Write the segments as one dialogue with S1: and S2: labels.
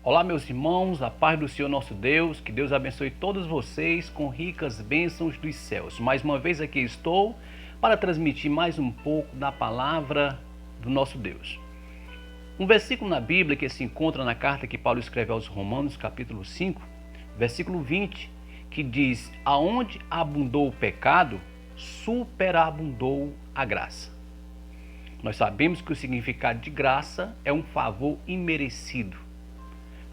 S1: Olá, meus irmãos, a paz do Senhor nosso Deus, que Deus abençoe todos vocês com ricas bênçãos dos céus. Mais uma vez aqui estou para transmitir mais um pouco da palavra do nosso Deus. Um versículo na Bíblia que se encontra na carta que Paulo escreve aos Romanos, capítulo 5, versículo 20, que diz: aonde abundou o pecado, superabundou a graça. Nós sabemos que o significado de graça é um favor imerecido.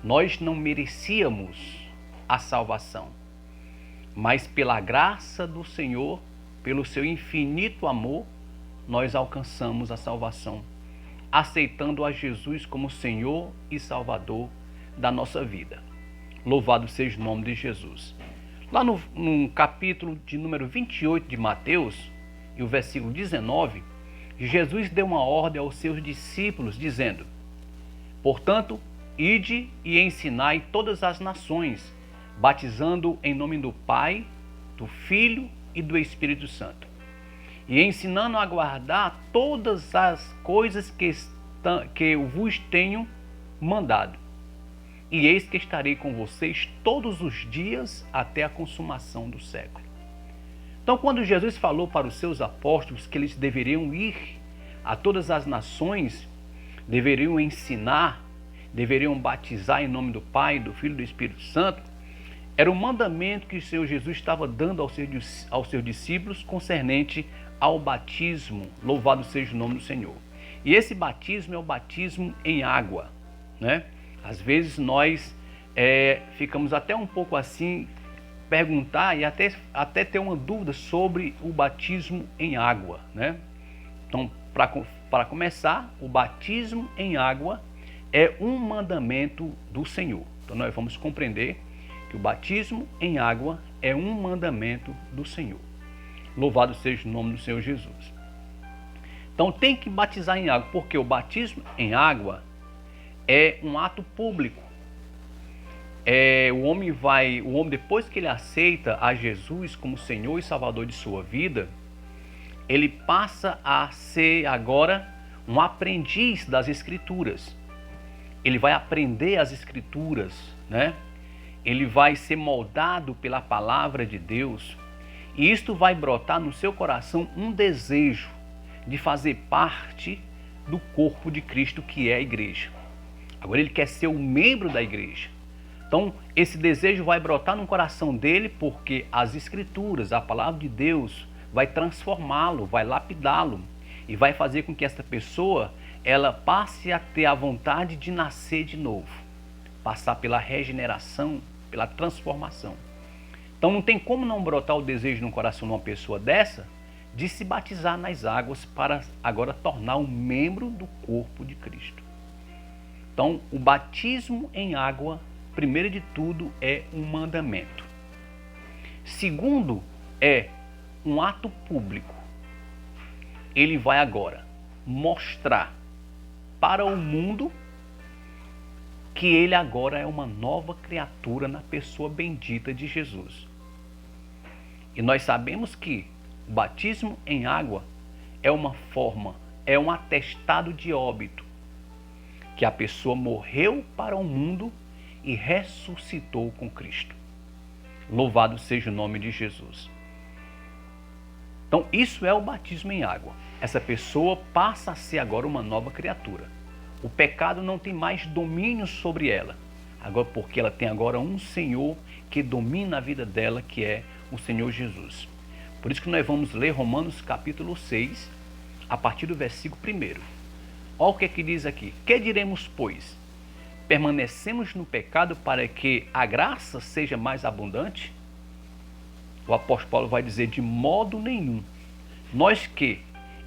S1: Nós não merecíamos a salvação, mas pela graça do Senhor, pelo seu infinito amor, nós alcançamos a salvação, aceitando a Jesus como Senhor e Salvador da nossa vida. Louvado seja o nome de Jesus. Lá no capítulo de número 28 de Mateus, e o versículo 19, Jesus deu uma ordem aos seus discípulos, dizendo: portanto, ide e ensinai todas as nações, batizando em nome do Pai, do Filho e do Espírito Santo, e ensinando a guardar todas as coisas que eu vos tenho mandado. E eis que estarei com vocês todos os dias até a consumação do século. Então, quando Jesus falou para os seus apóstolos que eles deveriam ir a todas as nações, deveriam ensinar, deveriam batizar em nome do Pai, do Filho e do Espírito Santo, era um mandamento que o Senhor Jesus estava dando aos seus discípulos concernente ao batismo. Louvado seja o nome do Senhor. E esse batismo é o batismo em água, né? Às vezes nós ficamos até um pouco assim, perguntar e até ter uma dúvida sobre o batismo em água, né? Então, para começar, o batismo em água é um mandamento do Senhor. Então nós vamos compreender que o batismo em água é um mandamento do Senhor. Louvado seja o nome do Senhor Jesus. Então tem que batizar em água, porque o batismo em água é um ato público. O homem depois que ele aceita a Jesus como Senhor e Salvador de sua vida, ele passa a ser agora um aprendiz das Escrituras. Ele vai aprender as Escrituras, né? Ele vai ser moldado pela palavra de Deus. E isto vai brotar no seu coração um desejo de fazer parte do corpo de Cristo, que é a igreja. Agora ele quer ser um membro da igreja. Então esse desejo vai brotar no coração dele, porque as Escrituras, a palavra de Deus, vai transformá-lo, vai lapidá-lo e vai fazer com que essa pessoa ela passe a ter a vontade de nascer de novo, passar pela regeneração, pela transformação. Então não tem como não brotar o desejo no coração de uma pessoa dessa de se batizar nas águas para agora tornar um membro do corpo de Cristo. Então o batismo em água, primeiro de tudo, é um mandamento. Segundo, é um ato público. Ele vai agora mostrar para o mundo que ele agora é uma nova criatura na pessoa bendita de Jesus. E nós sabemos que o batismo em água é uma forma, é um atestado de óbito, que a pessoa morreu para o mundo e ressuscitou com Cristo. Louvado seja o nome de Jesus. Então isso é o batismo em água. Essa pessoa passa a ser agora uma nova criatura. O pecado não tem mais domínio sobre ela, agora porque ela tem agora um Senhor que domina a vida dela, que é o Senhor Jesus. Por isso que nós vamos ler Romanos capítulo 6, a partir do versículo 1. Olha o que diz aqui. Que diremos, pois? Permanecemos no pecado para que a graça seja mais abundante? O apóstolo Paulo vai dizer: de modo nenhum. Nós que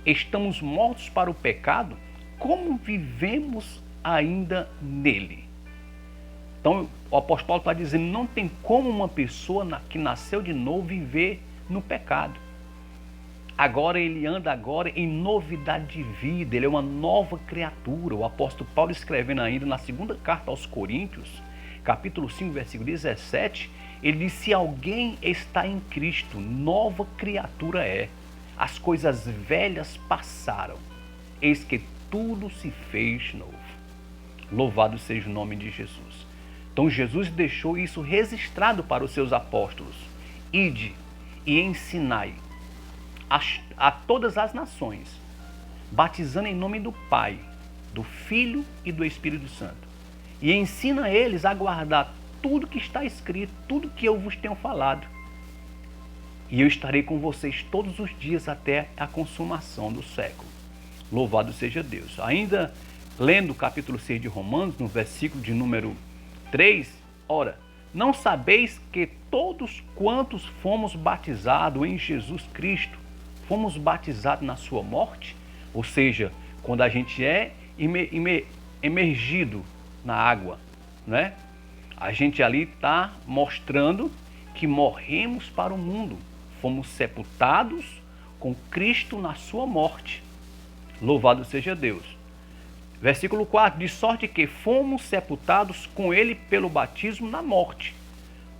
S1: estamos mortos para o pecado, como vivemos ainda nele? Então o apóstolo Paulo está dizendo: não tem como uma pessoa que nasceu de novo viver no pecado. Agora ele anda agora em novidade de vida, ele é uma nova criatura. O apóstolo Paulo, escrevendo ainda na segunda carta aos Coríntios, capítulo 5, versículo 17, ele diz: se alguém está em Cristo, nova criatura é. As coisas velhas passaram, eis que tudo se fez novo. Louvado seja o nome de Jesus. Então Jesus deixou isso registrado para os seus apóstolos. Ide e ensinai a todas as nações, batizando em nome do Pai, do Filho e do Espírito Santo. E ensina eles a guardar tudo que está escrito, tudo que eu vos tenho falado. E eu estarei com vocês todos os dias até a consumação do século. Louvado seja Deus. Ainda lendo o capítulo 6 de Romanos, no versículo de número 3, ora, não sabeis que todos quantos fomos batizados em Jesus Cristo, fomos batizados na sua morte? Ou seja, quando a gente é emergido na água, né? A gente ali está mostrando que morremos para o mundo. Fomos sepultados com Cristo na sua morte. Louvado seja Deus. Versículo 4, de sorte que fomos sepultados com ele pelo batismo na morte,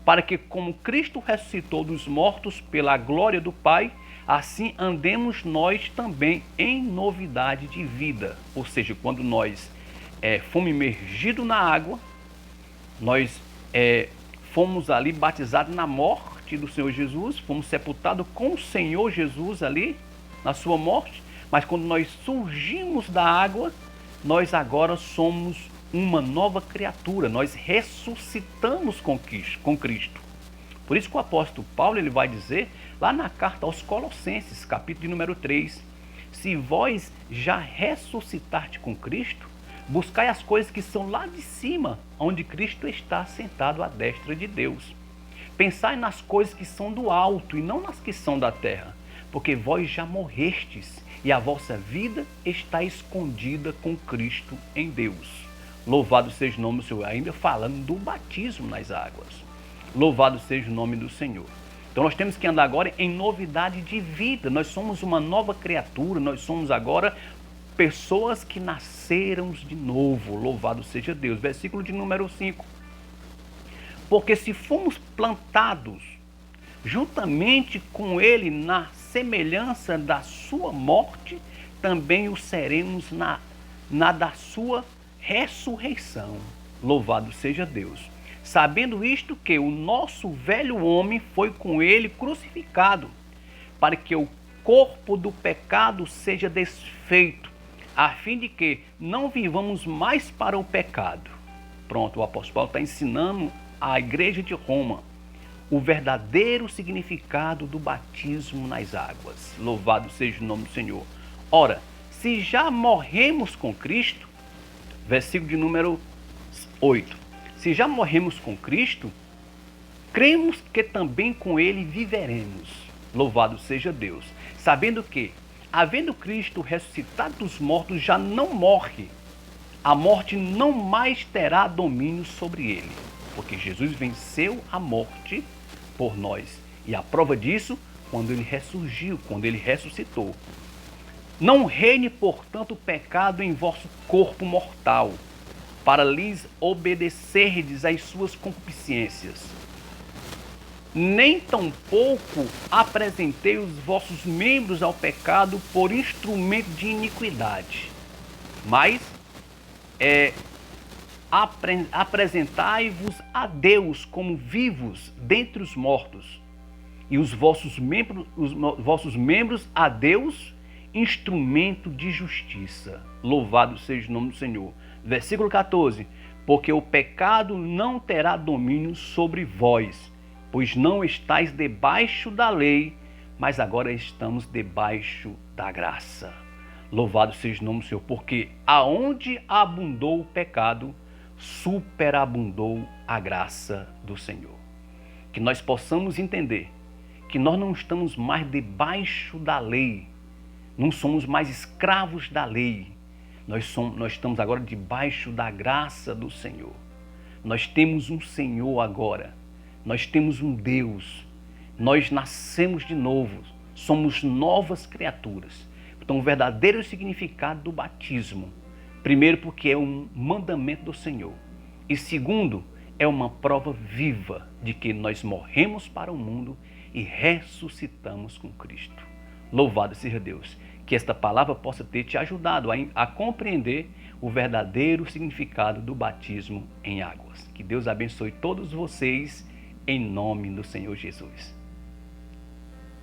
S1: para que como Cristo ressuscitou dos mortos pela glória do Pai, assim andemos nós também em novidade de vida. Ou seja, quando nós fomos imergidos na água, nós fomos ali batizados na morte do Senhor Jesus, fomos sepultados com o Senhor Jesus ali, na sua morte, mas quando nós surgimos da água, nós agora somos uma nova criatura, nós ressuscitamos com Cristo. Por isso que o apóstolo Paulo ele vai dizer, lá na carta aos Colossenses, capítulo número 3, se vós já ressuscitaste com Cristo, buscai as coisas que são lá de cima, onde Cristo está sentado à destra de Deus. Pensai nas coisas que são do alto e não nas que são da terra, porque vós já morrestes e a vossa vida está escondida com Cristo em Deus. Louvado seja o nome do Senhor. Ainda falando do batismo nas águas. Louvado seja o nome do Senhor. Então nós temos que andar agora em novidade de vida. Nós somos uma nova criatura, nós somos agora pessoas que nasceram de novo. Louvado seja Deus. Versículo de número 5. Porque se fomos plantados juntamente com ele na semelhança da sua morte, também o seremos na da sua ressurreição. Louvado seja Deus. Sabendo isto, que o nosso velho homem foi com ele crucificado, para que o corpo do pecado seja desfeito, a fim de que não vivamos mais para o pecado. Pronto, o apóstolo Paulo está ensinando à igreja de Roma o verdadeiro significado do batismo nas águas. Louvado seja o nome do Senhor. Ora, se já morremos com Cristo, versículo de número 8, se já morremos com Cristo, cremos que também com ele viveremos. Louvado seja Deus. Sabendo que, havendo Cristo ressuscitado dos mortos, já não morre. A morte não mais terá domínio sobre ele, porque Jesus venceu a morte por nós. E a prova disso, quando ele ressurgiu, quando ele ressuscitou. Não reine, portanto, o pecado em vosso corpo mortal, para lhes obedecerdes às suas concupiscências. Nem tampouco apresentei os vossos membros ao pecado por instrumento de iniquidade, mas apresentai-vos a Deus como vivos dentre os mortos, e os vossos membros a Deus, instrumento de justiça. Louvado seja o nome do Senhor. Versículo 14. Porque o pecado não terá domínio sobre vós, pois não estáis debaixo da lei, mas agora estamos debaixo da graça. Louvado seja o nome do Senhor, porque aonde abundou o pecado, superabundou a graça do Senhor. Que nós possamos entender que nós não estamos mais debaixo da lei, não somos mais escravos da lei, nós estamos agora debaixo da graça do Senhor. Nós temos um Senhor agora, nós temos um Deus, nós nascemos de novo, somos novas criaturas. Então o verdadeiro significado do batismo, primeiro, porque é um mandamento do Senhor. E segundo, é uma prova viva de que nós morremos para o mundo e ressuscitamos com Cristo. Louvado seja Deus. que esta palavra possa ter te ajudado a compreender o verdadeiro significado do batismo em águas. Que Deus abençoe todos vocês em nome do Senhor Jesus.